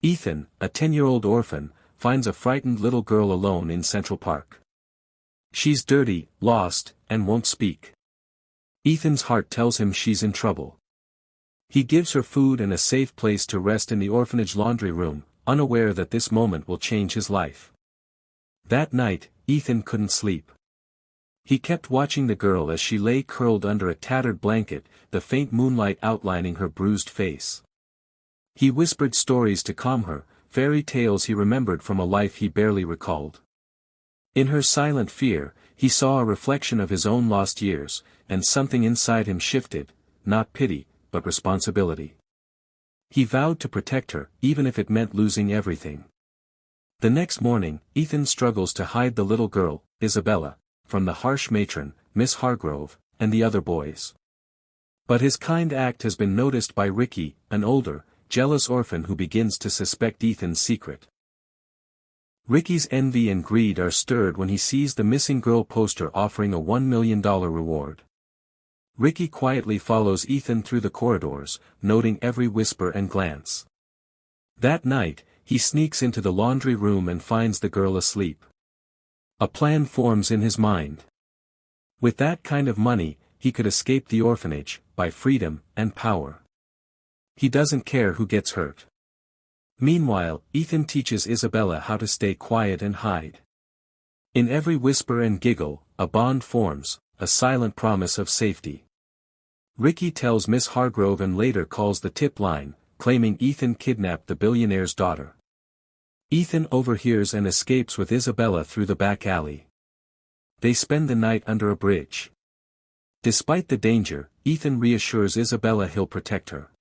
Ethan, a 10-year-old orphan, finds a frightened little girl alone in Central Park. She's dirty, lost, and won't speak. Ethan's heart tells him she's in trouble. He gives her food and a safe place to rest in the orphanage laundry room, unaware that this moment will change his life. That night, Ethan couldn't sleep. He kept watching the girl as she lay curled under a tattered blanket, the faint moonlight outlining her bruised face. He whispered stories to calm her, fairy tales he remembered from a life he barely recalled. In her silent fear, he saw a reflection of his own lost years, and something inside him shifted, not pity, but responsibility. He vowed to protect her, even if it meant losing everything. The next morning, Ethan struggles to hide the little girl, Isabella, from the harsh matron, Miss Hargrove, and the other boys. But his kind act has been noticed by Ricky, an older, jealous orphan who begins to suspect Ethan's secret. Ricky's envy and greed are stirred when he sees the missing girl poster offering a $1 million reward. Ricky quietly follows Ethan through the corridors, noting every whisper and glance. That night, he sneaks into the laundry room and finds the girl asleep. A plan forms in his mind. With that kind of money, he could escape the orphanage, buy freedom and power. He doesn't care who gets hurt. Meanwhile, Ethan teaches Isabella how to stay quiet and hide. In every whisper and giggle, a bond forms, a silent promise of safety. Ricky tells Miss Hargrove and later calls the tip line, claiming Ethan kidnapped the billionaire's daughter. Ethan overhears and escapes with Isabella through the back alley. They spend the night under a bridge. Despite the danger, Ethan reassures Isabella he'll protect her.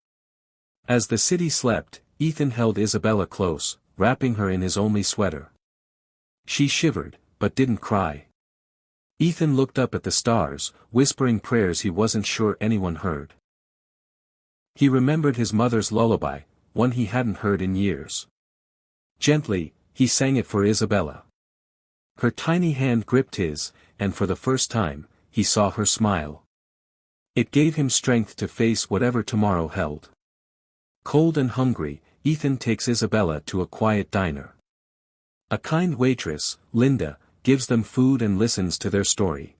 As the city slept, Ethan held Isabella close, wrapping her in his only sweater. She shivered, but didn't cry. Ethan looked up at the stars, whispering prayers he wasn't sure anyone heard. He remembered his mother's lullaby, one he hadn't heard in years. Gently, he sang it for Isabella. Her tiny hand gripped his, and for the first time, he saw her smile. It gave him strength to face whatever tomorrow held. Cold and hungry, Ethan takes Isabella to a quiet diner. A kind waitress, Linda, gives them food and listens to their story.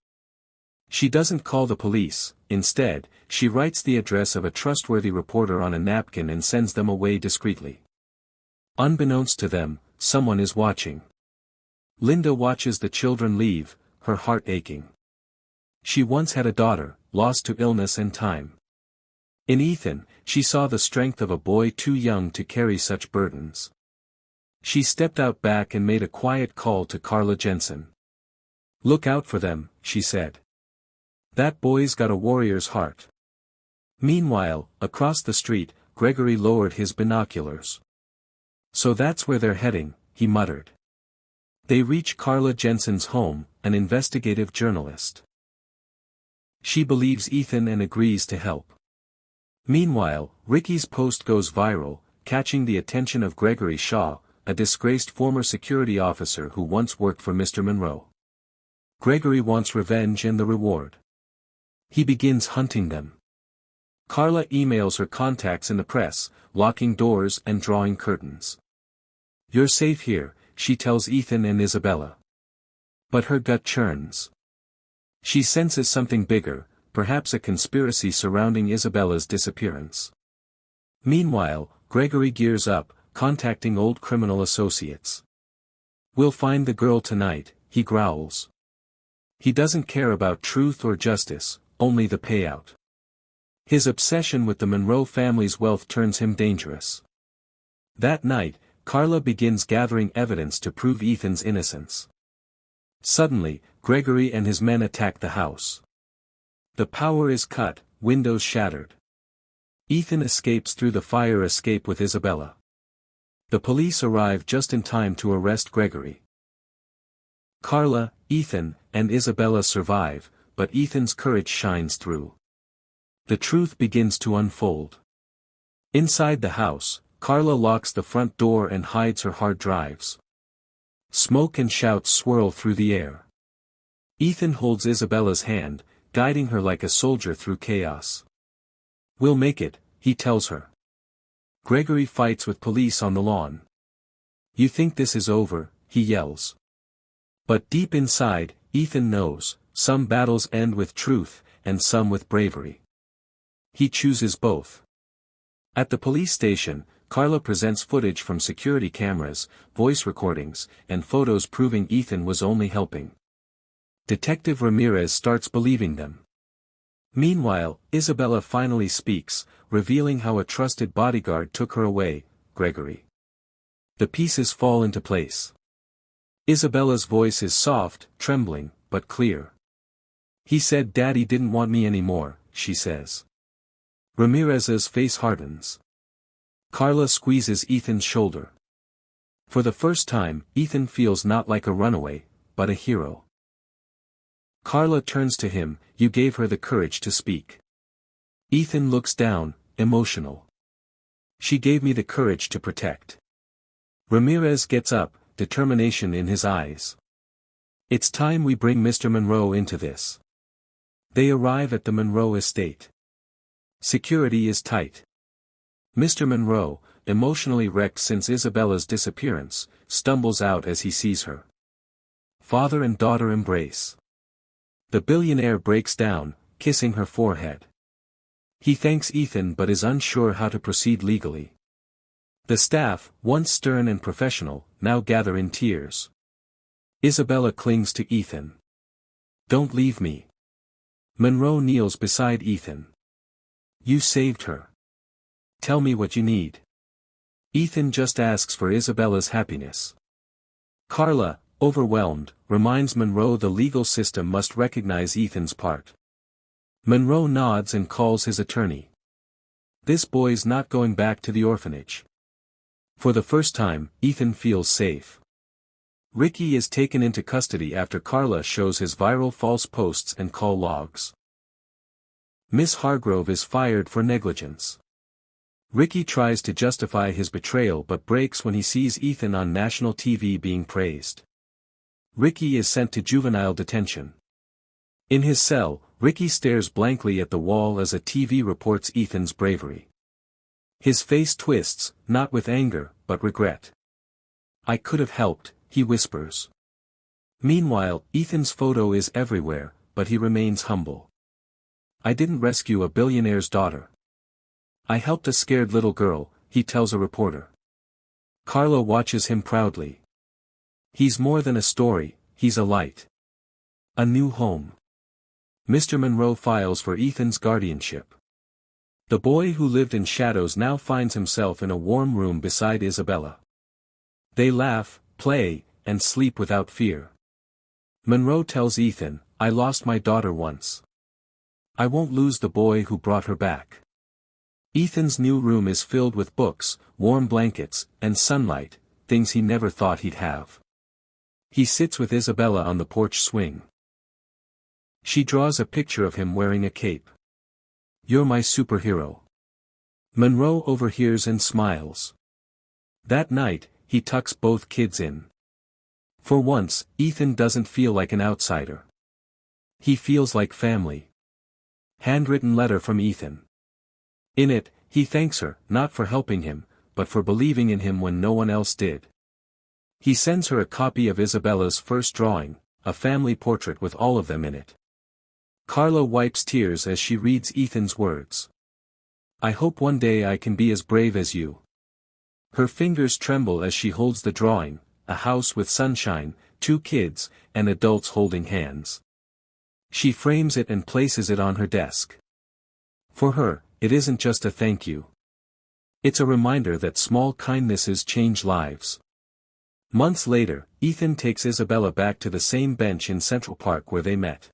She doesn't call the police, instead, she writes the address of a trustworthy reporter on a napkin and sends them away discreetly. Unbeknownst to them, someone is watching. Linda watches the children leave, her heart aching. She once had a daughter, lost to illness and time. In Ethan, she saw the strength of a boy too young to carry such burdens. She stepped out back and made a quiet call to Carla Jensen. "Look out for them," she said. "That boy's got a warrior's heart." Meanwhile, across the street, Gregory lowered his binoculars. "So that's where they're heading," he muttered. They reach Carla Jensen's home, an investigative journalist. She believes Ethan and agrees to help. Meanwhile, Ricky's post goes viral, catching the attention of Gregory Shaw, a disgraced former security officer who once worked for Mr. Monroe. Gregory wants revenge and the reward. He begins hunting them. Carla emails her contacts in the press, locking doors and drawing curtains. "You're safe here," she tells Ethan and Isabella. But her gut churns. She senses something bigger, perhaps a conspiracy surrounding Isabella's disappearance. Meanwhile, Gregory gears up, contacting old criminal associates. "We'll find the girl tonight," he growls. He doesn't care about truth or justice, only the payout. His obsession with the Monroe family's wealth turns him dangerous. That night, Carla begins gathering evidence to prove Ethan's innocence. Suddenly, Gregory and his men attack the house. The power is cut, windows shattered. Ethan escapes through the fire escape with Isabella. The police arrive just in time to arrest Gregory. Carla, Ethan, and Isabella survive, but Ethan's courage shines through. The truth begins to unfold. Inside the house, Carla locks the front door and hides her hard drives. Smoke and shouts swirl through the air. Ethan holds Isabella's hand, guiding her like a soldier through chaos. "We'll make it," he tells her. Gregory fights with police on the lawn. You think this is over, he yells. But deep inside, Ethan knows, some battles end with truth, and some with bravery. He chooses both. At the police station, Carla presents footage from security cameras, voice recordings, and photos proving Ethan was only helping. Detective Ramirez starts believing them. Meanwhile, Isabella finally speaks, revealing how a trusted bodyguard took her away, Gregory. The pieces fall into place. Isabella's voice is soft, trembling, but clear. He said Daddy didn't want me anymore, she says. Ramirez's face hardens. Carla squeezes Ethan's shoulder. For the first time, Ethan feels not like a runaway, but a hero. Carla turns to him, you gave her the courage to speak. Ethan looks down, emotional. She gave me the courage to protect. Ramirez gets up, determination in his eyes. It's time we bring Mr. Monroe into this. They arrive at the Monroe estate. Security is tight. Mr. Monroe, emotionally wrecked since Isabella's disappearance, stumbles out as he sees her. Father and daughter embrace. The billionaire breaks down, kissing her forehead. He thanks Ethan but is unsure how to proceed legally. The staff, once stern and professional, now gather in tears. Isabella clings to Ethan. Don't leave me. Monroe kneels beside Ethan. You saved her. Tell me what you need. Ethan just asks for Isabella's happiness. Carla, overwhelmed, reminds Monroe the legal system must recognize Ethan's part. Monroe nods and calls his attorney. This boy's not going back to the orphanage. For the first time, Ethan feels safe. Ricky is taken into custody after Carla shows his viral false posts and call logs. Miss Hargrove is fired for negligence. Ricky tries to justify his betrayal but breaks when he sees Ethan on national TV being praised. Ricky is sent to juvenile detention. In his cell, Ricky stares blankly at the wall as a TV reports Ethan's bravery. His face twists, not with anger, but regret. I could have helped, he whispers. Meanwhile, Ethan's photo is everywhere, but he remains humble. I didn't rescue a billionaire's daughter. I helped a scared little girl, he tells a reporter. Carla watches him proudly. He's more than a story, he's a light. A new home. Mr. Monroe files for Ethan's guardianship. The boy who lived in shadows now finds himself in a warm room beside Isabella. They laugh, play, and sleep without fear. Monroe tells Ethan, I lost my daughter once. I won't lose the boy who brought her back. Ethan's new room is filled with books, warm blankets, and sunlight, things he never thought he'd have. He sits with Isabella on the porch swing. She draws a picture of him wearing a cape. You're my superhero. Monroe overhears and smiles. That night, he tucks both kids in. For once, Ethan doesn't feel like an outsider. He feels like family. Handwritten letter from Ethan. In it, he thanks her, not for helping him, but for believing in him when no one else did. He sends her a copy of Isabella's first drawing, a family portrait with all of them in it. Carla wipes tears as she reads Ethan's words. I hope one day I can be as brave as you. Her fingers tremble as she holds the drawing, a house with sunshine, 2 kids, and adults holding hands. She frames it and places it on her desk. For her, it isn't just a thank you. It's a reminder that small kindnesses change lives. Months later, Ethan takes Isabella back to the same bench in Central Park where they met.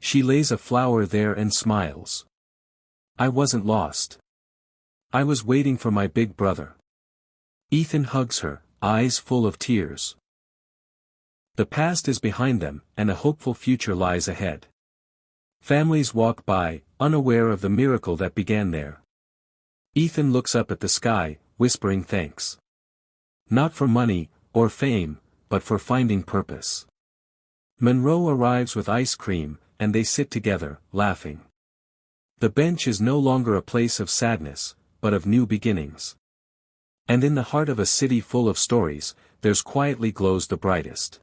She lays a flower there and smiles. I wasn't lost. I was waiting for my big brother. Ethan hugs her, eyes full of tears. The past is behind them, and a hopeful future lies ahead. Families walk by, unaware of the miracle that began there. Ethan looks up at the sky, whispering thanks. Not for money, or fame, but for finding purpose. Monroe arrives with ice cream, and they sit together, laughing. The bench is no longer a place of sadness, but of new beginnings. And in the heart of a city full of stories, theirs quietly glows the brightest.